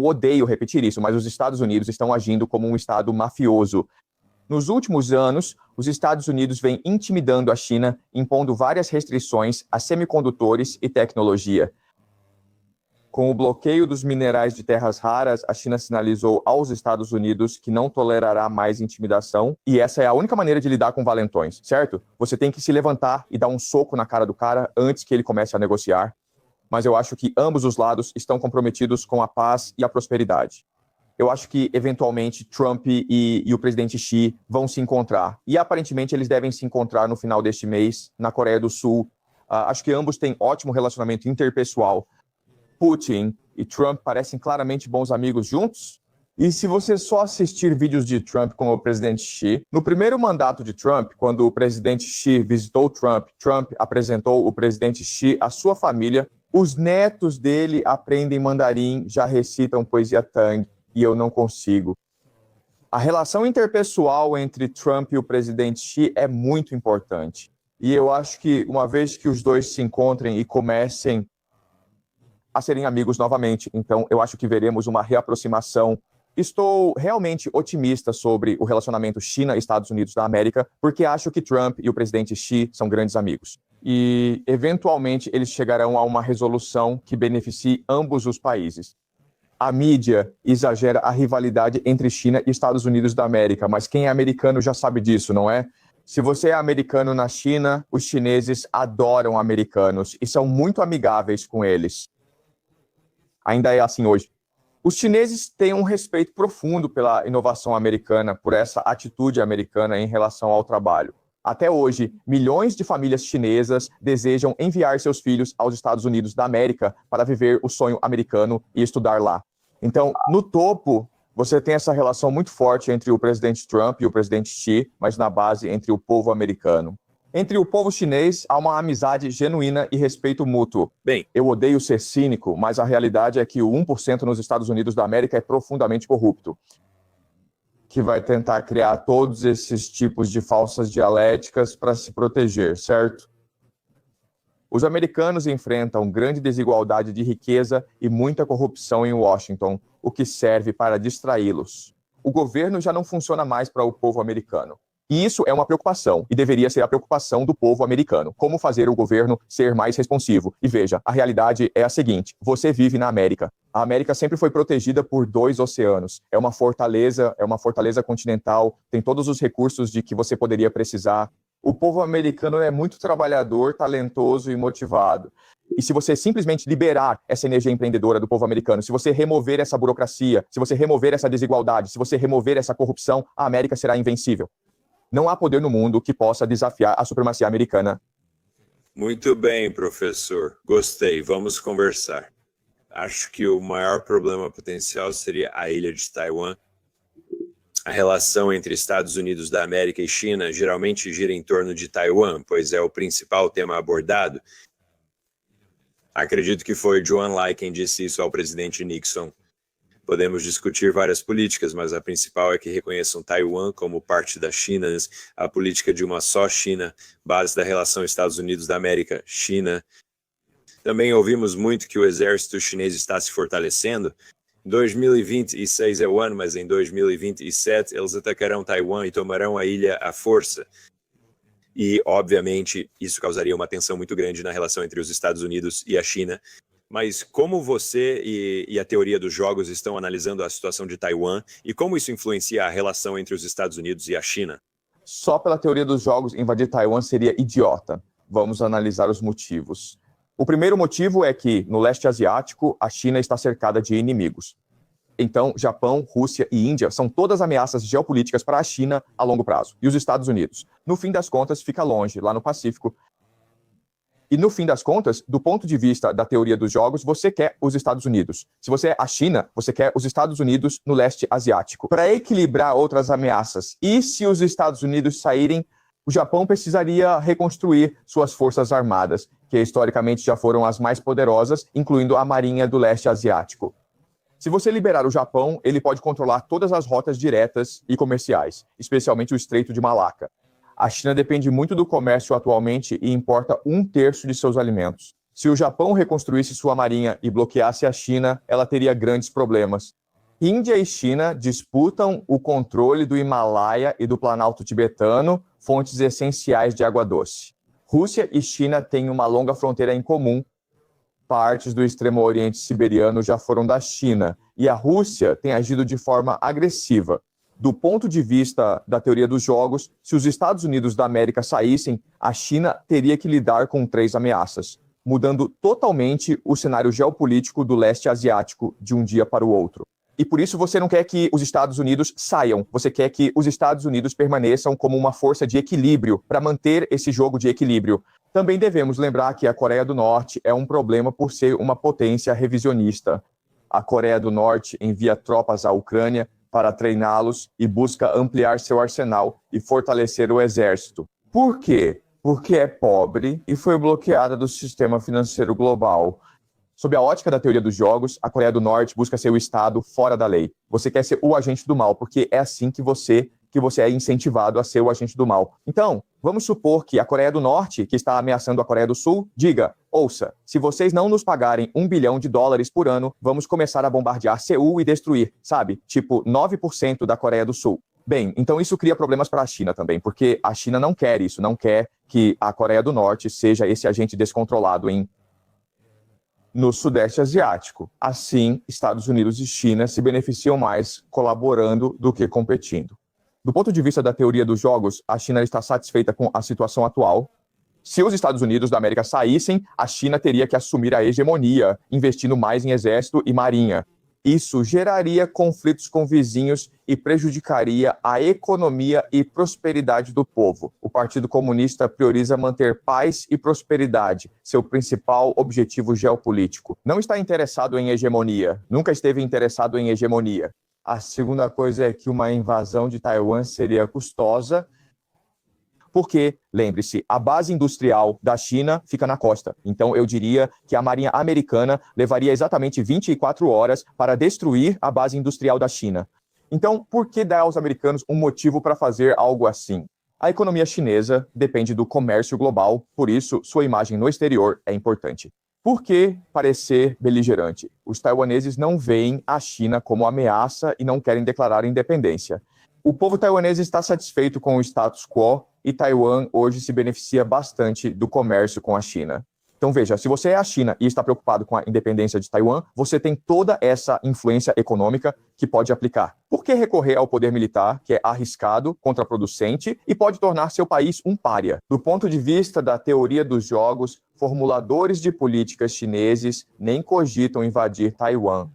eu odeio repetir isso, mas os Estados Unidos estão agindo como um Estado mafioso. Nos últimos anos, os Estados Unidos vêm intimidando a China, impondo várias restrições a semicondutores e tecnologia. Com o bloqueio dos minerais de terras raras, a China sinalizou aos Estados Unidos que não tolerará mais intimidação, e essa é a única maneira de lidar com valentões, certo? Você tem que se levantar e dar um soco na cara do cara antes que ele comece a negociar. Mas eu acho que ambos os lados estão comprometidos com a paz e a prosperidade. Eu acho que, eventualmente, Trump e o presidente Xi vão se encontrar. E, aparentemente, eles devem se encontrar no final deste mês, na Coreia do Sul. Acho que ambos têm ótimo relacionamento interpessoal. Putin e Trump parecem claramente bons amigos juntos. E se você só assistir vídeos de Trump com o presidente Xi, no primeiro mandato de Trump, quando o presidente Xi visitou Trump, Trump apresentou o presidente Xi à sua família. Os netos dele aprendem mandarim, já recitam poesia Tang, e eu não consigo. A relação interpessoal entre Trump e o presidente Xi é muito importante. E eu acho que uma vez que os dois se encontrem e comecem a serem amigos novamente, então eu acho que veremos uma reaproximação. Estou realmente otimista sobre o relacionamento China-Estados Unidos da América, porque acho que Trump e o presidente Xi são grandes amigos. E, eventualmente, eles chegarão a uma resolução que beneficie ambos os países. A mídia exagera a rivalidade entre China e Estados Unidos da América, mas quem é americano já sabe disso, não é? Se você é americano na China, os chineses adoram americanos e são muito amigáveis com eles. Ainda é assim hoje. Os chineses têm um respeito profundo pela inovação americana, por essa atitude americana em relação ao trabalho. Até hoje, milhões de famílias chinesas desejam enviar seus filhos aos Estados Unidos da América para viver o sonho americano e estudar lá. Então, no topo, você tem essa relação muito forte entre o presidente Trump e o presidente Xi, mas na base entre o povo americano. Entre o povo chinês, há uma amizade genuína e respeito mútuo. Bem, eu odeio ser cínico, mas a realidade é que o 1% nos Estados Unidos da América é profundamente corrupto, que vai tentar criar todos esses tipos de falsas dialéticas para se proteger, certo? Os americanos enfrentam grande desigualdade de riqueza e muita corrupção em Washington, o que serve para distraí-los. O governo já não funciona mais para o povo americano. E isso é uma preocupação, e deveria ser a preocupação do povo americano. Como fazer o governo ser mais responsivo? E veja, a realidade é a seguinte: você vive na América. A América sempre foi protegida por 2 oceanos. É uma fortaleza continental, tem todos os recursos de que você poderia precisar. O povo americano é muito trabalhador, talentoso e motivado. E se você simplesmente liberar essa energia empreendedora do povo americano, se você remover essa burocracia, se você remover essa desigualdade, se você remover essa corrupção, a América será invencível. Não há poder no mundo que possa desafiar a supremacia americana. Muito bem, professor. Gostei. Vamos conversar. Acho que o maior problema potencial seria a ilha de Taiwan. A relação entre Estados Unidos da América e China geralmente gira em torno de Taiwan, pois é o principal tema abordado. Acredito que foi Zhou Enlai quem disse isso ao presidente Nixon. Podemos discutir várias políticas, mas a principal é que reconheçam Taiwan como parte da China, a política de uma só China, base da relação Estados Unidos da América, China. Também ouvimos muito que o exército chinês está se fortalecendo. Em 2026 é o ano, mas em 2027 eles atacarão Taiwan e tomarão a ilha à força. E, obviamente, isso causaria uma tensão muito grande na relação entre os Estados Unidos e a China. Mas como você e a teoria dos jogos estão analisando a situação de Taiwan e como isso influencia a relação entre os Estados Unidos e a China? Só pela teoria dos jogos, invadir Taiwan seria idiota. Vamos analisar os motivos. O primeiro motivo é que, no leste asiático, a China está cercada de inimigos. Então, Japão, Rússia e Índia são todas ameaças geopolíticas para a China a longo prazo. E os Estados Unidos, no fim das contas, fica longe, lá no Pacífico. E no fim das contas, do ponto de vista da teoria dos jogos, você quer os Estados Unidos. Se você é a China, você quer os Estados Unidos no leste asiático, para equilibrar outras ameaças. E se os Estados Unidos saírem, o Japão precisaria reconstruir suas forças armadas, que historicamente já foram as mais poderosas, incluindo a Marinha do leste asiático. Se você liberar o Japão, ele pode controlar todas as rotas diretas e comerciais, especialmente o Estreito de Malaca. A China depende muito do comércio atualmente e importa 1/3 de seus alimentos. Se o Japão reconstruísse sua marinha e bloqueasse a China, ela teria grandes problemas. Índia e China disputam o controle do Himalaia e do Planalto tibetano, fontes essenciais de água doce. Rússia e China têm uma longa fronteira em comum. Partes do extremo oriente siberiano já foram da China, e a Rússia tem agido de forma agressiva. Do ponto de vista da teoria dos jogos, se os Estados Unidos da América saíssem, a China teria que lidar com 3 ameaças, mudando totalmente o cenário geopolítico do leste asiático de um dia para o outro. E por isso você não quer que os Estados Unidos saiam, você quer que os Estados Unidos permaneçam como uma força de equilíbrio para manter esse jogo de equilíbrio. Também devemos lembrar que a Coreia do Norte é um problema por ser uma potência revisionista. A Coreia do Norte envia tropas à Ucrânia para treiná-los e busca ampliar seu arsenal e fortalecer o exército. Por quê? Porque é pobre e foi bloqueada do sistema financeiro global. Sob a ótica da teoria dos jogos, a Coreia do Norte busca ser o Estado fora da lei. Você quer ser o agente do mal, porque é assim que você é incentivado a ser o agente do mal. Então, vamos supor que a Coreia do Norte, que está ameaçando a Coreia do Sul, diga: ouça, se vocês não nos pagarem $1 bilhão por ano, vamos começar a bombardear Seul e destruir, sabe? Tipo, 9% da Coreia do Sul. Bem, então isso cria problemas para a China também, porque a China não quer isso, não quer que a Coreia do Norte seja esse agente descontrolado no Sudeste Asiático. Assim, Estados Unidos e China se beneficiam mais colaborando do que competindo. Do ponto de vista da teoria dos jogos, a China está satisfeita com a situação atual. Se os Estados Unidos da América saíssem, a China teria que assumir a hegemonia, investindo mais em exército e marinha. Isso geraria conflitos com vizinhos e prejudicaria a economia e prosperidade do povo. O Partido Comunista prioriza manter paz e prosperidade, seu principal objetivo geopolítico. Não está interessado em hegemonia, nunca esteve interessado em hegemonia. A segunda coisa é que uma invasão de Taiwan seria custosa, porque, lembre-se, a base industrial da China fica na costa. Então, eu diria que a Marinha Americana levaria exatamente 24 horas para destruir a base industrial da China. Então, por que dar aos americanos um motivo para fazer algo assim? A economia chinesa depende do comércio global, por isso, sua imagem no exterior é importante. Por que parecer beligerante? Os taiwaneses não veem a China como ameaça e não querem declarar independência. O povo taiwanês está satisfeito com o status quo e Taiwan hoje se beneficia bastante do comércio com a China. Então veja, se você é a China e está preocupado com a independência de Taiwan, você tem toda essa influência econômica que pode aplicar. Por que recorrer ao poder militar, que é arriscado, contraproducente e pode tornar seu país um pária? Do ponto de vista da teoria dos jogos, formuladores de políticas chineses nem cogitam invadir Taiwan.